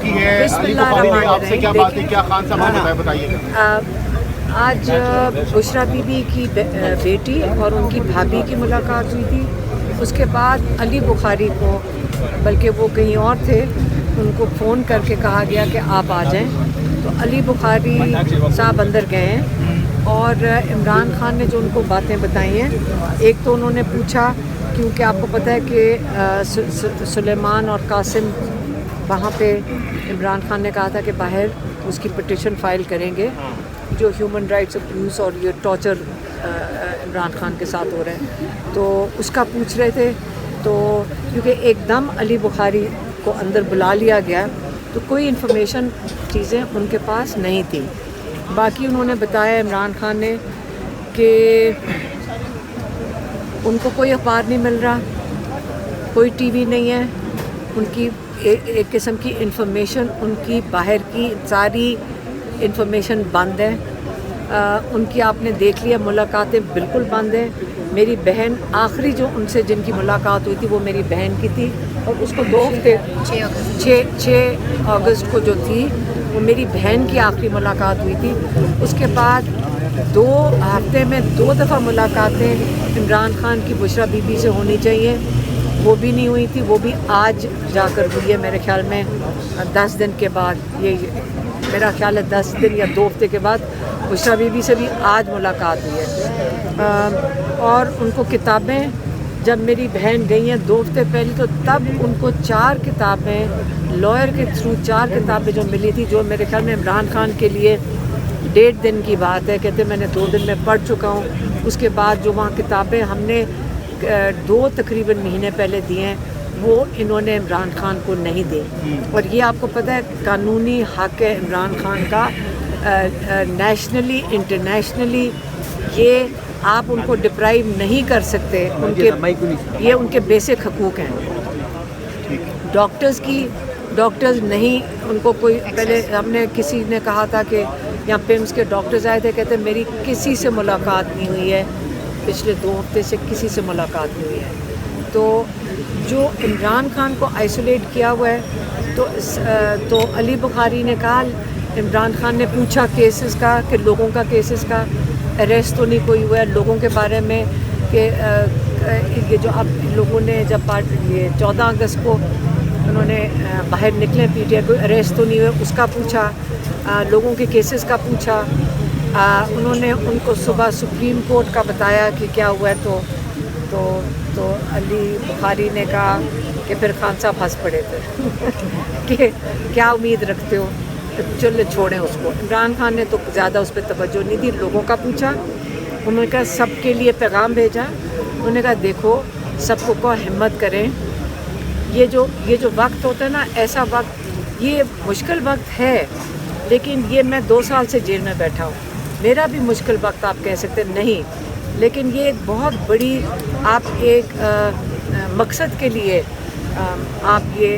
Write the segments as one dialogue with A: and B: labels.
A: کی ہے, علی بخاری نے آپ سے کیا بات ہے, کیا خان صاحب نے بتائیے گا.
B: آج بشریٰ بی بی کی بیٹی اور ان کی بھابھی کی ملاقات ہوئی تھی. اس کے بعد علی بخاری کو, بلکہ وہ کہیں اور تھے, ان کو فون کر کے کہا گیا کہ آپ آ جائیں. تو علی بخاری صاحب اندر گئے ہیں اور عمران خان نے جو ان کو باتیں بتائی ہیں, ایک تو انہوں نے پوچھا, کیونکہ آپ کو پتہ ہے کہ سلیمان اور قاسم وہاں پہ عمران خان نے کہا تھا کہ باہر اس کی پٹیشن فائل کریں گے جو ہیومن رائٹس ابیوز اور یہ ٹارچر عمران خان کے ساتھ ہو رہے ہیں, تو اس کا پوچھ رہے تھے. تو کیونکہ ایک دم علی بخاری کو اندر بلا لیا گیا تو کوئی انفارمیشن چیزیں ان کے پاس نہیں تھی. باقی انہوں نے بتایا عمران خان نے کہ ان کو کوئی اخبار نہیں مل رہا, کوئی ٹی وی نہیں ہے, ان کی ایک قسم کی انفارمیشن, ان کی باہر کی ساری انفارمیشن بند ہے. ان کی آپ نے دیکھ لیا ملاقاتیں بالکل بند ہیں. میری بہن آخری جو ان سے جن کی ملاقات ہوئی تھی وہ میری بہن کی تھی, اور اس کو 2 ہفتے 6 اگست کو جو تھی وہ میری بہن کی آخری ملاقات ہوئی تھی. اس کے بعد 2 ہفتے میں 2 دفعہ ملاقاتیں عمران خان کی بشریٰ بی بی سے ہونی چاہیے, وہ بھی نہیں ہوئی تھی. وہ بھی آج جا کر ہوئی ہے میرے خیال میں 10 دن کے بعد. یہ میرا خیال ہے 10 دن یا 2 ہفتے کے بعد بشریٰ بی بی سے بھی آج ملاقات ہوئی ہے. اور ان کو کتابیں, جب میری بہن گئی ہیں 2 ہفتے پہلے, تو تب ان کو 4 کتابیں لائر کے تھرو 4 کتابیں جو ملی تھی, جو میرے خیال میں عمران خان کے لیے 1.5 دن کی بات ہے. کہتے میں نے 2 دن میں پڑھ چکا ہوں. اس کے بعد جو وہاں کتابیں ہم نے 2 تقریباً مہینے پہلے دیے ہیں وہ انہوں نے عمران خان کو نہیں دی. اور یہ آپ کو پتہ ہے قانونی حق ہے عمران خان کا, نیشنلی انٹرنیشنلی, یہ آپ ان کو ڈپرائیو نہیں کر سکتے. ان کے یہ ان کے بیسک حقوق ہیں. ڈاکٹرز نہیں, ان کو کوئی, پہلے ہم نے کسی نے کہا تھا کہ یہاں پیمس کے ڈاکٹرز آئے تھے, کہتے میری کسی سے ملاقات نہیں ہوئی ہے, پچھلے 2 ہفتے سے کسی سے ملاقات نہیں ہوئی ہے. تو جو عمران خان کو آئسولیٹ کیا ہوا ہے, تو علی بخاری نے کہا, عمران خان نے پوچھا کیسز کا, کہ لوگوں کا کیسز کا اریسٹ تو نہیں کوئی ہوا ہے, لوگوں کے بارے میں کہ یہ جو اب لوگوں نے جب یہ 14 اگست کو انہوں نے باہر نکلے پی ٹی آئی, کوئی اریسٹ تو نہیں ہوئے, اس کا پوچھا. لوگوں کے کیسز کا پوچھا. انہوں نے ان کو صبح سپریم کورٹ کا بتایا کہ کیا ہوا ہے. تو علی بخاری نے کہا کہ پھر خان صاحب ہنس پڑے تھے کہ کیا امید رکھتے ہو, چلے چھوڑیں اس کو. عمران خان نے تو زیادہ اس پہ توجہ نہیں دی. لوگوں کا پوچھا, انہوں نے کہا سب کے لیے پیغام بھیجا. انہوں نے کہا دیکھو سب کو ہمت کریں, یہ جو وقت ہوتا ہے نا, ایسا وقت, یہ مشکل وقت ہے, لیکن یہ میں 2 سال سے جیل میں بیٹھا ہوں, میرا بھی مشکل وقت آپ کہہ سکتے نہیں, لیکن یہ ایک بہت بڑی آپ ایک مقصد کے لیے آپ یہ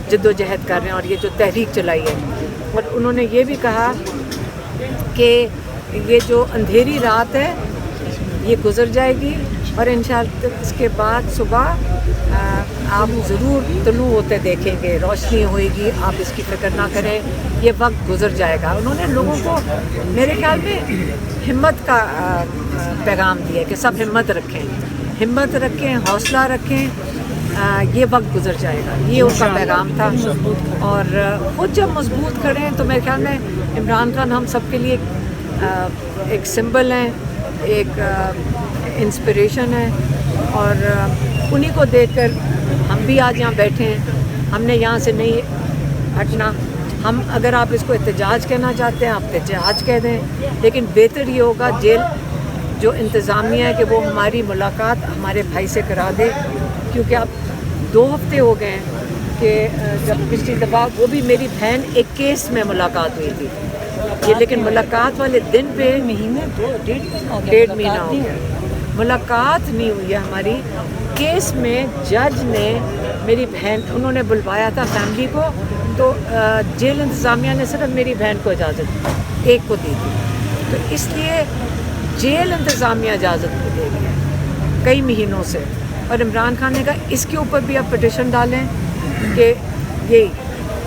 B: جد و جہد کر رہے ہیں اور یہ جو تحریک چلائی ہے. اور انہوں نے یہ بھی کہا کہ یہ جو اندھیری رات ہے یہ گزر جائے گی, اور انشاءاللہ اس کے بعد صبح آپ ضرور طلوع ہوتے دیکھیں گے, روشنی ہوئے گی, آپ اس کی فکر نہ کریں, یہ وقت گزر جائے گا. انہوں نے لوگوں کو میرے خیال میں ہمت کا پیغام دیا کہ سب ہمت رکھیں, حوصلہ رکھیں, یہ وقت گزر جائے گا, یہ ان کا پیغام تھا. اور خود جب مضبوط کھڑے ہیں تو میرے خیال میں عمران خان ہم سب کے لیے ایک سمبل ہیں, ایک انسپریشن ہے, اور انہی کو دیکھ کر ہم بھی آج یہاں بیٹھے ہیں. ہم نے یہاں سے نہیں ہٹنا. ہم اگر آپ اس کو احتجاج کہنا چاہتے ہیں آپ احتجاج کہہ دیں, لیکن بہتر یہ ہوگا جیل جو انتظامیہ ہے کہ وہ ہماری ملاقات ہمارے بھائی سے کرا دے, کیونکہ اب 2 ہفتے ہو گئے ہیں کہ جب پچھلی دفعہ وہ بھی میری بہن ایک کیس میں ملاقات ہوئی تھی, یہ لیکن ملاقات والے دن پہ 1.5 مہینہ ہو گیا, ملاقات نہیں ہوئی ہے ہماری. کیس میں جج نے میری بہن, انہوں نے بلوایا تھا فیملی کو, تو جیل انتظامیہ نے صرف میری بہن کو اجازت ایک کو دی تھی, تو اس لیے جیل انتظامیہ اجازت نہیں دے رہی ہے کئی مہینوں سے. اور عمران خان نے کہا اس کے اوپر بھی آپ پٹیشن ڈالیں کہ یہی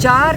B: 4